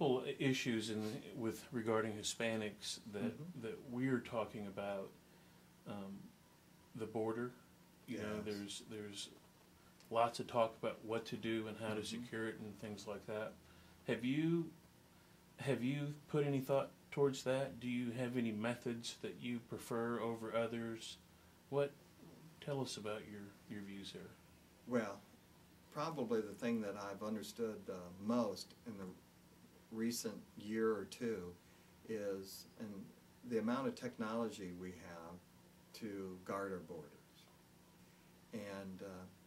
couple issues with regarding Hispanics that that we're talking about. The border, you know, there's lots of talk about what to do and how to secure it and things like that. Have you put any thought towards that? Do you have any methods that you prefer over others? Tell us about your views there. Well, probably the thing that I've understood most in the recent year or two is the amount of technology we have to guard our borders. And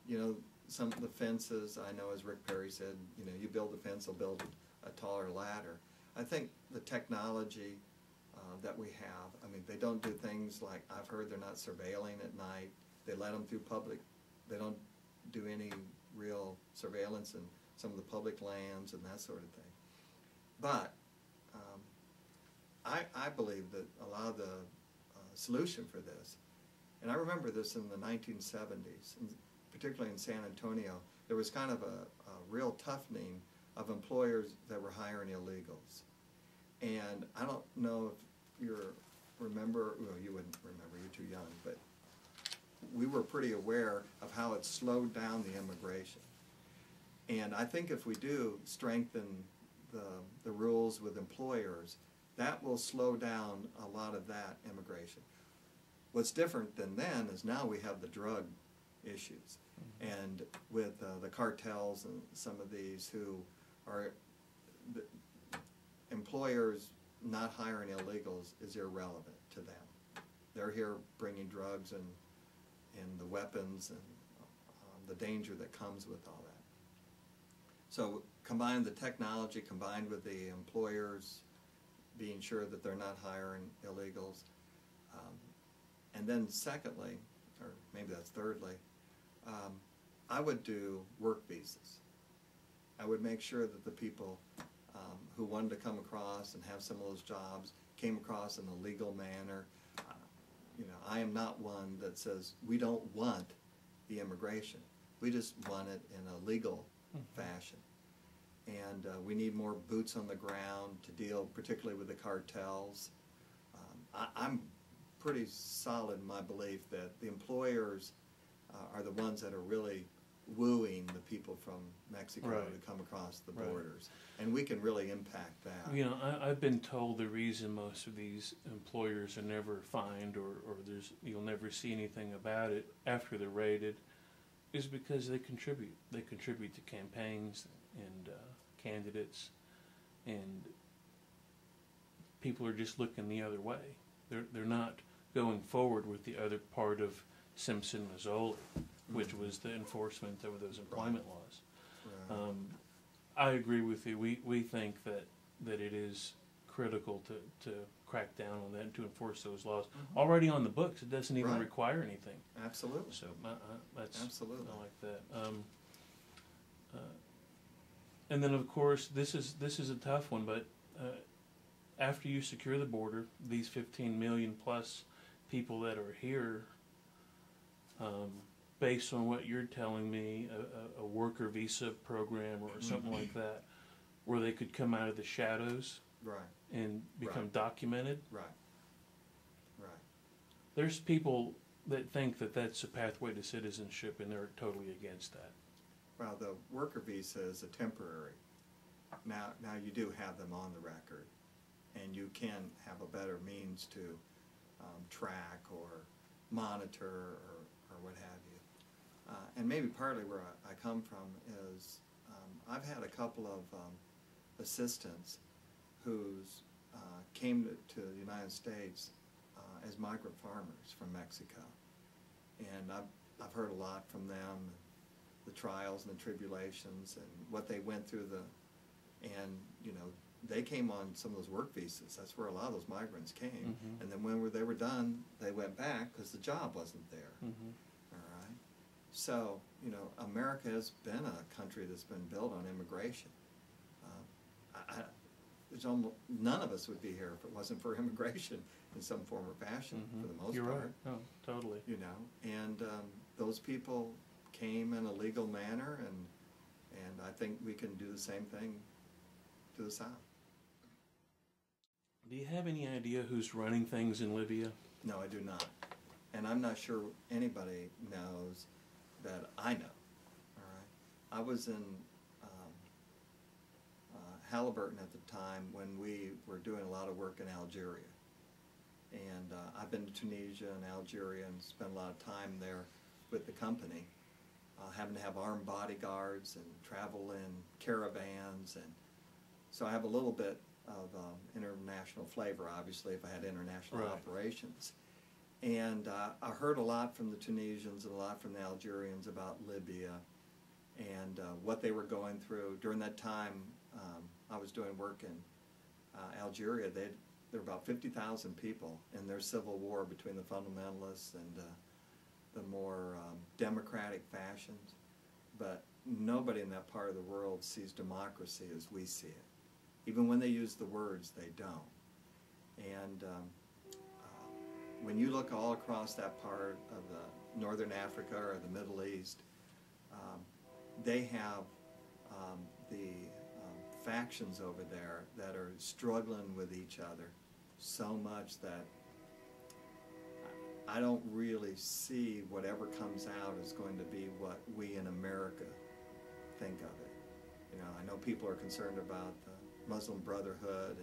you know, some of the fences, I know, as Rick Perry said, you know, you build a fence, they'll build a taller ladder. I think the technology that we have, I mean, they don't do things like, I've heard they're not surveilling at night. They let them through public, they don't do any real surveillance in some of the public lands and that sort of thing. But I believe that a lot of the solution for this, and I remember this in the 1970s, and particularly in San Antonio, there was kind of a real toughening of employers that were hiring illegals. And I don't know if you remember, well, you wouldn't remember, you're too young, but we were pretty aware of how it slowed down the immigration. And I think if we do strengthen the rules with employers, that will slow down a lot of that immigration. What's different than then is now we have the drug issues. And with the cartels and some of these who are, employers not hiring illegals is irrelevant to them. They're here bringing drugs and the weapons and the danger that comes with all that. So combine the technology, combined with the employers being sure that they're not hiring illegals. And then secondly, or maybe that's thirdly, I would do work visas. I would make sure that the people who wanted to come across and have some of those jobs came across in a legal manner. You know, I am not one that says we don't want the immigration. We just want it in a legal fashion. And we need more boots on the ground to deal particularly with the cartels. I'm pretty solid in my belief that the employers are the ones that are really wooing the people from Mexico to come across the borders. And we can really impact that. You know, I've been told the reason most of these employers are never fined or you'll never see anything about it after they're raided is because they contribute. They contribute to campaigns and candidates, and people are just looking the other way. They're not going forward with the other part of Simpson-Mazzoli, which was the enforcement of those employment laws. I agree with you. We think that it is critical to crack down on that and to enforce those laws. Already on the books, it doesn't even require anything. Absolutely. So that's absolutely. I like that. And then of course this is a tough one, but after you secure the border, these 15 million plus people that are here, based on what you're telling me, a worker visa program or something like that, where they could come out of the shadows and become documented. Right. There's people that think that that's a pathway to citizenship, and they're totally against that. Well, the worker visa is a temporary. Now you do have them on the record, and you can have a better means to track or monitor or what have you. And maybe partly where I come from is I've had a couple of assistants who's came to the United States as migrant farmers from Mexico. And I've heard a lot from them, the trials and the tribulations and what they went through and you know, they came on some of those work visas. That's where a lot of those migrants came. And then when they were done, they went back because the job wasn't there. All right. So, you know, America has been a country that's been built on immigration. None of us would be here if it wasn't for immigration in some form or fashion, for the most part. You're right. Oh, totally. You know, and those people came in a legal manner, and I think we can do the same thing to the South. Do you have any idea who's running things in Libya? No, I do not. And I'm not sure anybody knows that I know. All right. I was in Halliburton at the time when we were doing a lot of work in Algeria. And I've been to Tunisia and Algeria and spent a lot of time there with the company, having to have armed bodyguards and travel in caravans. And so I have a little bit of international flavor, obviously, if I had international Right. operations. And I heard a lot from the Tunisians and a lot from the Algerians about Libya and what they were going through. During that time, I was doing work in Algeria. There were about 50,000 people in their civil war between the fundamentalists and the more democratic factions. But nobody in that part of the world sees democracy as we see it. Even when they use the words, they don't. And when you look all across that part of the Northern Africa or the Middle East, they have the factions over there that are struggling with each other so much that I don't really see whatever comes out is going to be what we in America think of it. You know, I know people are concerned about the Muslim Brotherhood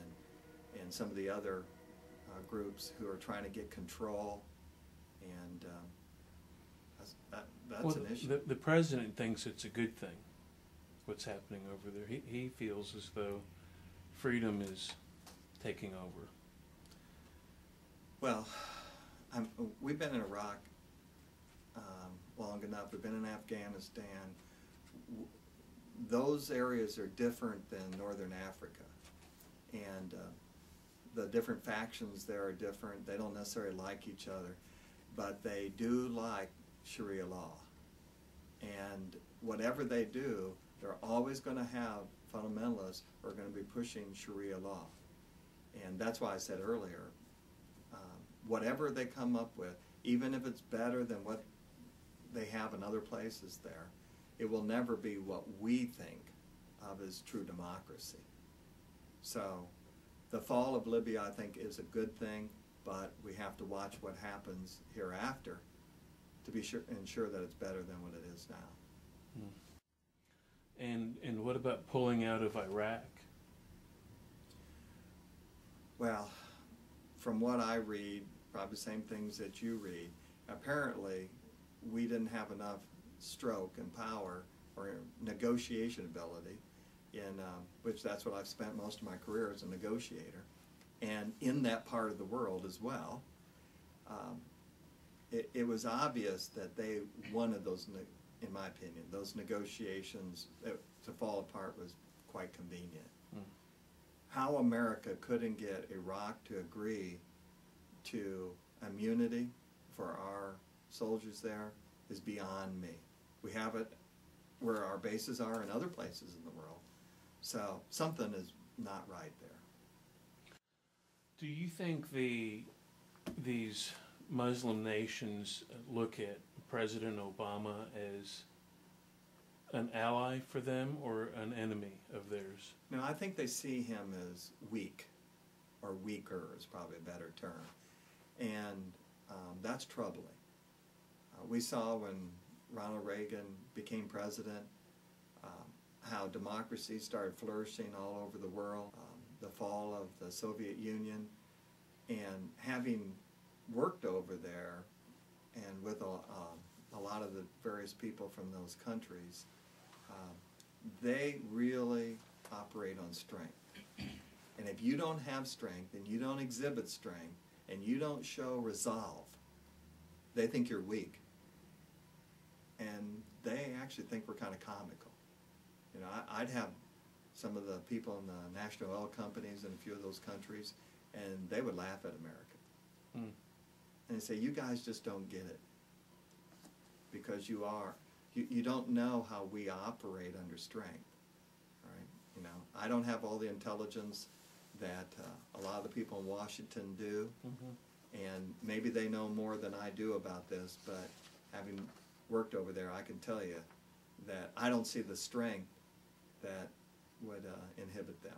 and some of the other groups who are trying to get control, and that's an issue. The president thinks it's a good thing, what's happening over there. He feels as though freedom is taking over. Well, we've been in Iraq long enough. We've been in Afghanistan. Those areas are different than Northern Africa, and the different factions there are different. They don't necessarily like each other, but they do like Sharia law. And whatever they do, they're always going to have fundamentalists who are going to be pushing Sharia law. And that's why I said earlier, whatever they come up with, even if it's better than what they have in other places there, it will never be what we think of as true democracy. So the fall of Libya, I think, is a good thing, but we have to watch what happens hereafter to be ensure that it's better than what it is now. And what about pulling out of Iraq? Well, from what I read, probably the same things that you read, apparently we didn't have enough stroke and power or negotiation ability, which that's what I've spent most of my career as a negotiator, and in that part of the world as well. It was obvious that they wanted those, in my opinion, those negotiations to fall apart was quite convenient. How America couldn't get Iraq to agree to immunity for our soldiers there is beyond me. We have it where our bases are in other places in the world. So something is not right there. Do you think these Muslim nations look at President Obama as an ally for them or an enemy of theirs? No, I think they see him as weak, or weaker is probably a better term. And that's troubling. We saw when Ronald Reagan became president how democracy started flourishing all over the world, the fall of the Soviet Union, and having worked over there and with a lot of the various people from those countries, they really operate on strength. And if you don't have strength and you don't exhibit strength and you don't show resolve, they think you're weak. And they actually think we're kind of comical. You know, I'd have some of the people in the national oil companies in a few of those countries, and they would laugh at America. And they say, you guys just don't get it. Because you don't know how we operate under strength. Right? You know, I don't have all the intelligence that a lot of the people in Washington do. And maybe they know more than I do about this, but having worked over there, I can tell you that I don't see the strength that would inhibit them.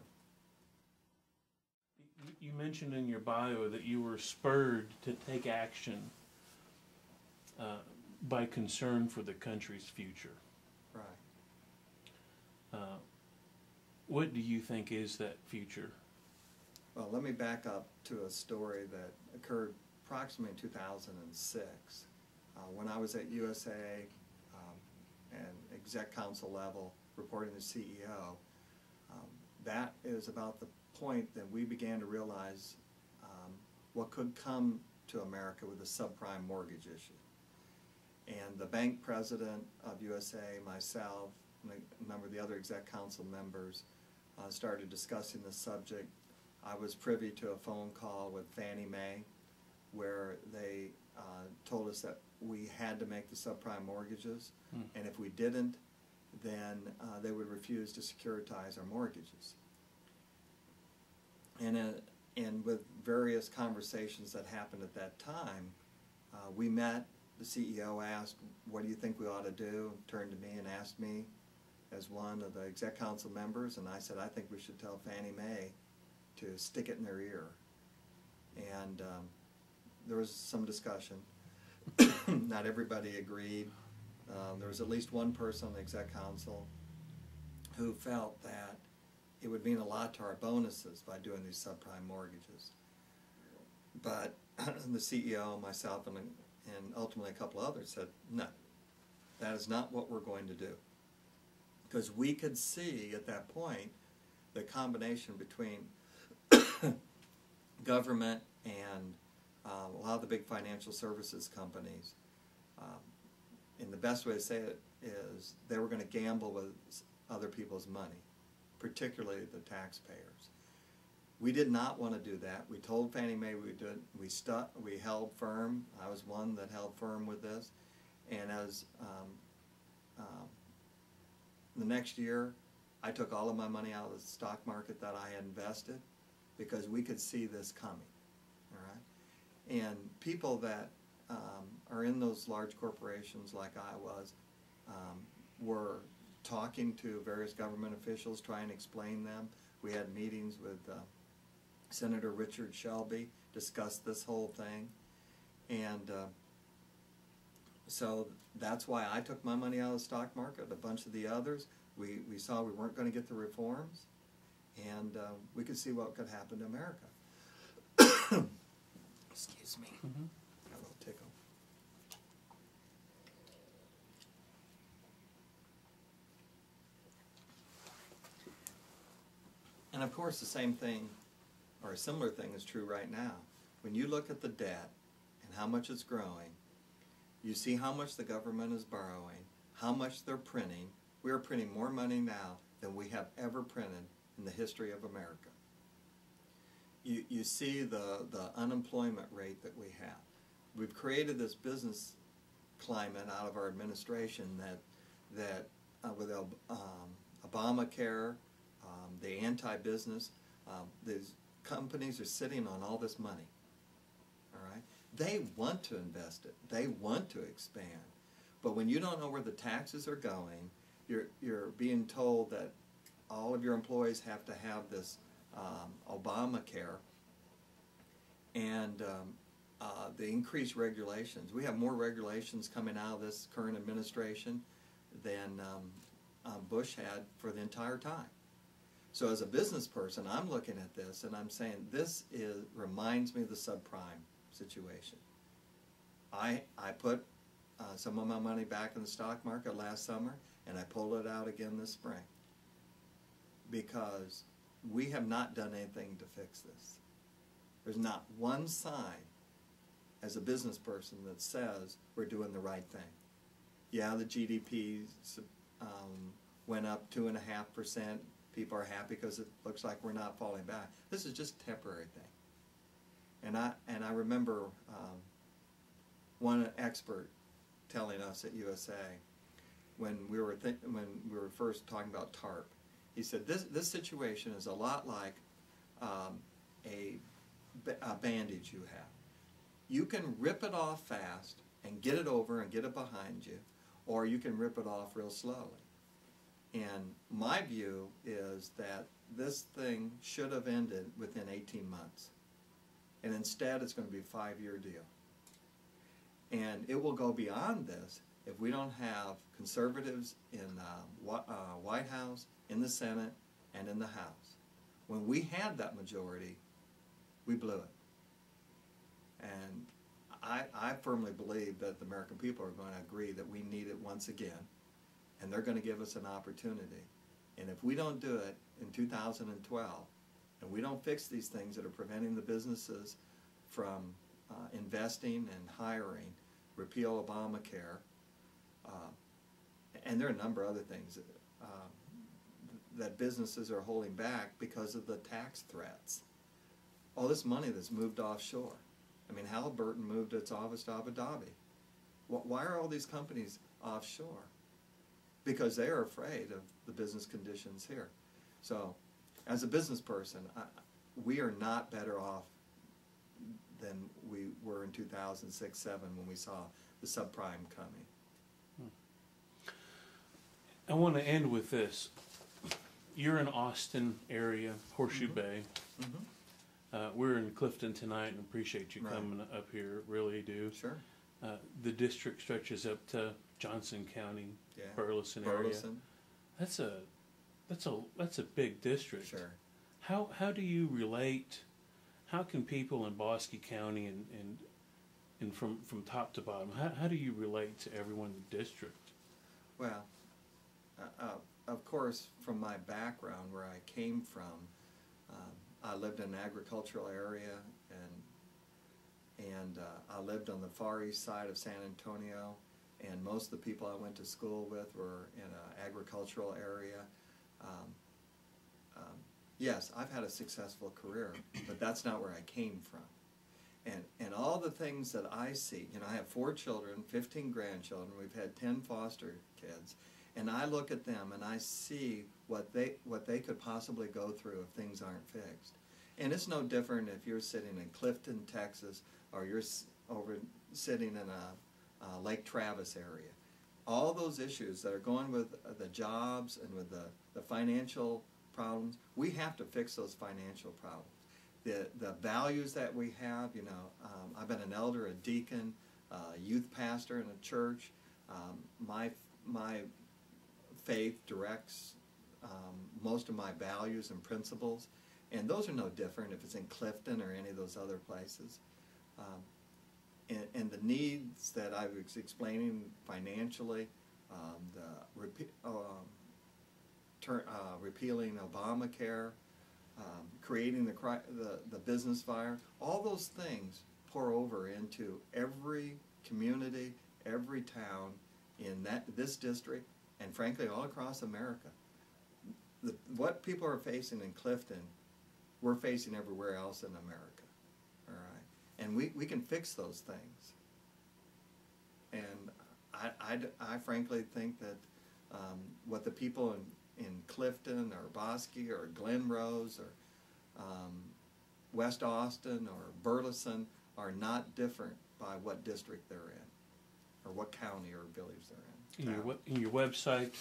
you mentioned in your bio that you were spurred to take action by concern for the country's future. Right. What do you think is that future? Well, let me back up to a story that occurred approximately in 2006. When I was at USA and exec council level reporting to CEO, that is about the point that we began to realize what could come to America with the subprime mortgage issue. And the bank president of USA, myself, and a number of the other exec council members started discussing the subject. I was privy to a phone call with Fannie Mae where they told us that we had to make the subprime mortgages, and if we didn't, then they would refuse to securitize our mortgages. And with various conversations that happened at that time, we met. The CEO asked, "What do you think we ought to do?" Turned to me and asked me as one of the exec council members, and I said, "I think we should tell Fannie Mae to stick it in their ear." And there was some discussion. Not everybody agreed. There was at least one person on the exec council who felt that it would mean a lot to our bonuses by doing these subprime mortgages. But the CEO, myself, and ultimately a couple others said, no, that is not what we're going to do. Because we could see at that point the combination between government and a lot of the big financial services companies, and the best way to say it is they were going to gamble with other people's money, particularly the taxpayers. We did not want to do that. We told Fannie Mae we would do it. We held firm. I was one that held firm with this. And as the next year, I took all of my money out of the stock market that I had invested because we could see this coming. All right? And people that are in those large corporations like I was were talking to various government officials, trying to explain them. We had meetings with Senator Richard Shelby, discussed this whole thing. And so that's why I took my money out of the stock market. A bunch of the others, we saw we weren't going to get the reforms, and we could see what could happen to America. Excuse me. Got a little tickle. And of course the same thing, or a similar thing, is true right now. When you look at the debt and how much it's growing, you see how much the government is borrowing, how much they're printing. We are printing more money now than we have ever printed in the history of America. You see the unemployment rate that we have. We've created this business climate out of our administration that with Obamacare, the anti-business, these companies are sitting on all this money. All right, they want to invest it. They want to expand, but when you don't know where the taxes are going, you're being told that all of your employees have to have this Obamacare, and the increased regulations. We have more regulations coming out of this current administration than Bush had for the entire time. So as a business person, I'm looking at this and I'm saying this reminds me of the subprime situation. I put some of my money back in the stock market last summer, and I pulled it out again this spring because we have not done anything to fix this. There's not one sign as a business person that says we're doing the right thing. Yeah, the GDP went up 2.5%. People are happy because it looks like we're not falling back. This is just a temporary thing. And I remember one expert telling us at USA when we were first talking about TARP. He said this situation is a lot like a bandage you have. You can rip it off fast and get it over and get it behind you, or you can rip it off real slowly. And my view is that this thing should have ended within 18 months. And instead it's going to be a 5-year deal. And it will go beyond this if we don't have conservatives in the White House, in the Senate, and in the House. When we had that majority, we blew it. And I firmly believe that the American people are going to agree that we need it once again, and they're going to give us an opportunity. And if we don't do it in 2012, and we don't fix these things that are preventing the businesses from investing and hiring, repeal Obamacare, and there are a number of other things that businesses are holding back because of the tax threats. All this money that's moved offshore. I mean, Halliburton moved its office to Abu Dhabi. Why are all these companies offshore? Because they are afraid of the business conditions here. So, as a business person, we are not better off than we were in 2006-07 when we saw the subprime coming. I want to end with this. You're in Austin area, Horseshoe Bay. We're in Clifton tonight and appreciate you coming up here, really do. Sure. The district stretches up to Johnson County, Burleson area. That's a big district. Sure. How do you relate? How can people in Bosque County and from top to bottom, how do you relate to everyone in the district? Well, of course, from my background, where I came from, I lived in an agricultural area, and I lived on the far east side of San Antonio, and most of the people I went to school with were in an agricultural area. Yes, I've had a successful career, but that's not where I came from. And all the things that I see, you know, I have 4 children, 15 grandchildren, we've had 10 foster kids, and I look at them and I see what they could possibly go through if things aren't fixed. And it's no different if you're sitting in Clifton, Texas, or you're sitting in a Lake Travis area. All those issues that are going with the jobs and with the financial problems, we have to fix those financial problems. The values that we have, you know, I've been an elder, a deacon, a youth pastor in a church. My faith directs most of my values and principles, and those are no different if it's in Clifton or any of those other places. And the needs that I was explaining financially, repealing Obamacare, creating the business fire, all those things pour over into every community, every town in this district, and frankly all across America. What people are facing in Clifton, we're facing everywhere else in America. All right, and we can fix those things. And I frankly think that what the people in Clifton or Bosque or Glen Rose or West Austin or Burleson are not different by what district they're in, or what county or village they're in. In your website,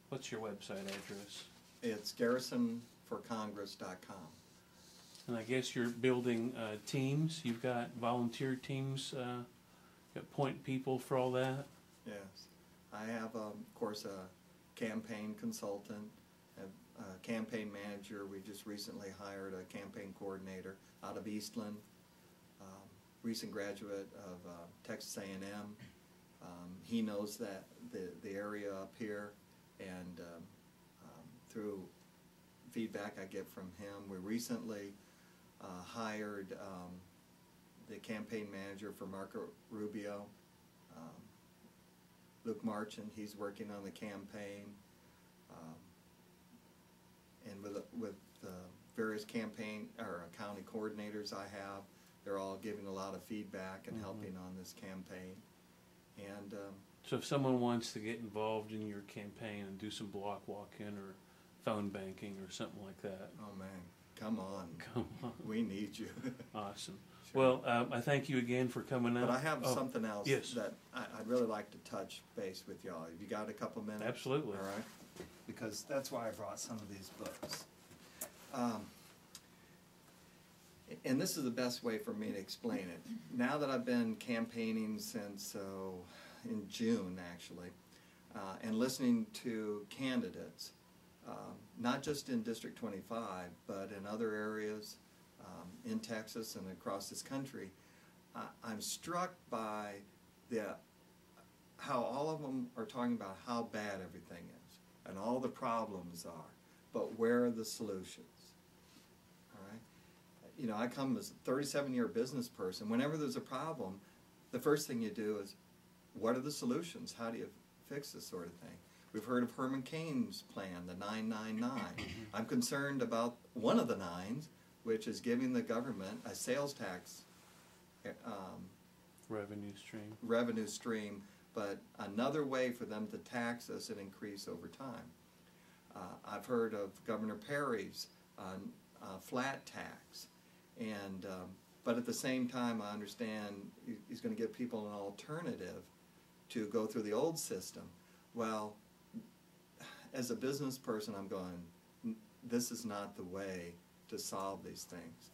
what's your website address? It's garrisonforcongress.com. And I guess you're building teams. You've got volunteer teams, appoint people for all that? Yes. I have, of course, a campaign consultant, a campaign manager. We just recently hired a campaign coordinator out of Eastland, recent graduate of Texas A&M. He knows that the area up here, and through feedback I get from him, we recently hired the campaign manager for Marco Rubio, Luke Marchand. He's working on the campaign, and with various campaign or county coordinators I have, they're all giving a lot of feedback and helping on this campaign. And so if someone wants to get involved in your campaign and do some block walk-in or phone banking or something like that. Oh man, Come on. Come on. We need you. Awesome. Sure. Well, I thank you again for coming out. But I have something else yes. that I'd really like to touch base with y'all. Have you got a couple minutes? Absolutely. All right. Because that's why I brought some of these books. And this is the best way for me to explain it. Now that I've been campaigning since in June, actually, and listening to candidates, not just in District 25, but in other areas in Texas and across this country, I'm struck by how all of them are talking about how bad everything is and all the problems are, but where are the solutions? All right? You know, I come as a 37-year business person. Whenever there's a problem, the first thing you do is, what are the solutions? How do you fix this sort of thing? We've heard of Herman Cain's plan, the 999. I'm concerned about one of the nines, which is giving the government a sales tax revenue stream, but another way for them to tax us and increase over time. I've heard of Governor Perry's flat tax, and but at the same time, I understand he's going to give people an alternative to go through the old system. Well, as a business person, I'm going, this is not the way to solve these things.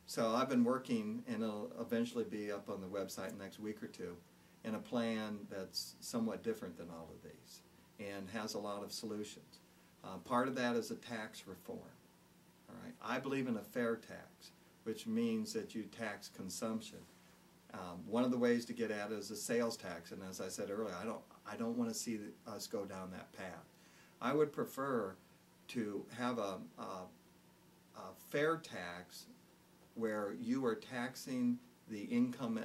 So I've been working, and it'll eventually be up on the website in the next week or two, in a plan that's somewhat different than all of these and has a lot of solutions. Part of that is a tax reform. All right? I believe in a fair tax, which means that you tax consumption. One of the ways to get at it is a sales tax, and as I said earlier, I don't want to see us go down that path. I would prefer to have a fair tax where you are taxing the income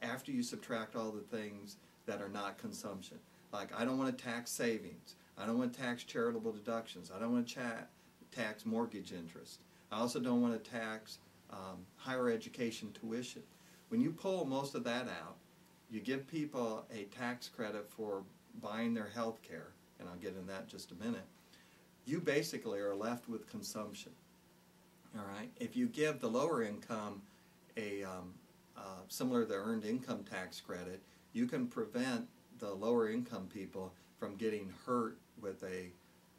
after you subtract all the things that are not consumption. Like, I don't want to tax savings. I don't want to tax charitable deductions. I don't want to tax mortgage interest. I also don't want to tax higher education tuition. When you pull most of that out, you give people a tax credit for buying their health care, and I'll get into that in just a minute. You basically are left with consumption. All right. If you give the lower income a similar to the earned income tax credit, you can prevent the lower income people from getting hurt with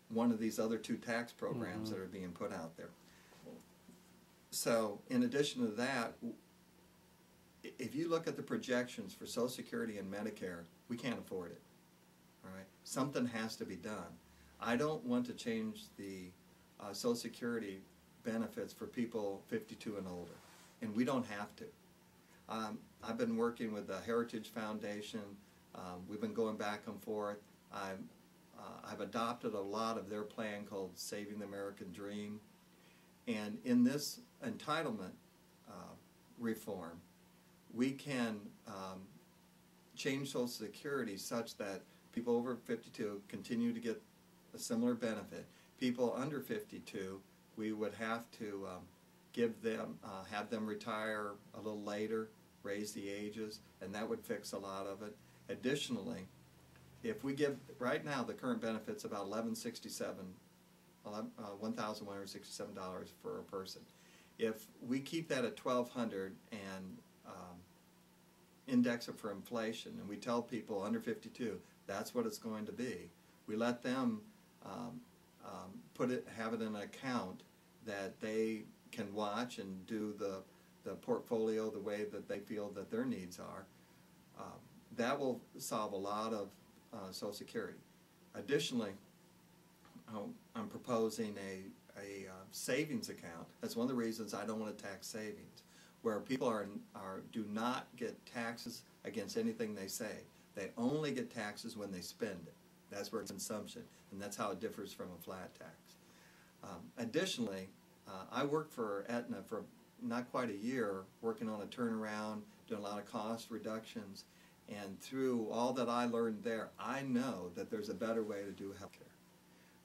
one of these other two tax programs that are being put out there. So, in addition to that, if you look at the projections for Social Security and Medicare, we can't afford it. All right. Something has to be done. I don't want to change the Social Security benefits for people 52 and older, and we don't have to. I've been working with the Heritage Foundation. We've been going back and forth. I've adopted a lot of their plan called Saving the American Dream, and in this entitlement reform, we can change Social Security such that people over 52 continue to get a similar benefit. People under 52, we would have to give them, have them retire a little later, raise the ages, and that would fix a lot of it. Additionally, if we give, right now the current benefit's about $1,167 for a person. If we keep that at $1,200 and index it for inflation, and we tell people under 52 that's what it's going to be, we let them have it in an account that they can watch and do the portfolio the way that they feel that their needs are. That will solve a lot of Social Security. Additionally, I'm proposing a savings account. That's one of the reasons I don't want to tax savings, where people do not get taxes against anything they save. They only get taxes when they spend it. That's where it's consumption, and that's how it differs from a flat tax. Additionally, I worked for Aetna for not quite a year, working on a turnaround, doing a lot of cost reductions, and through all that I learned there, I know that there's a better way to do healthcare.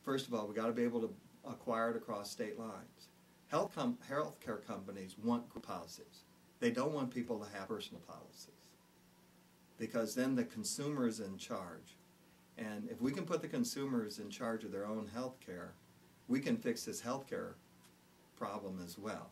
First of all, we got to be able to acquire it across state lines. Healthcare companies want group policies. They don't want people to have personal policies, because then the consumer is in charge. And if we can put the consumers in charge of their own health care, we can fix this health care problem as well.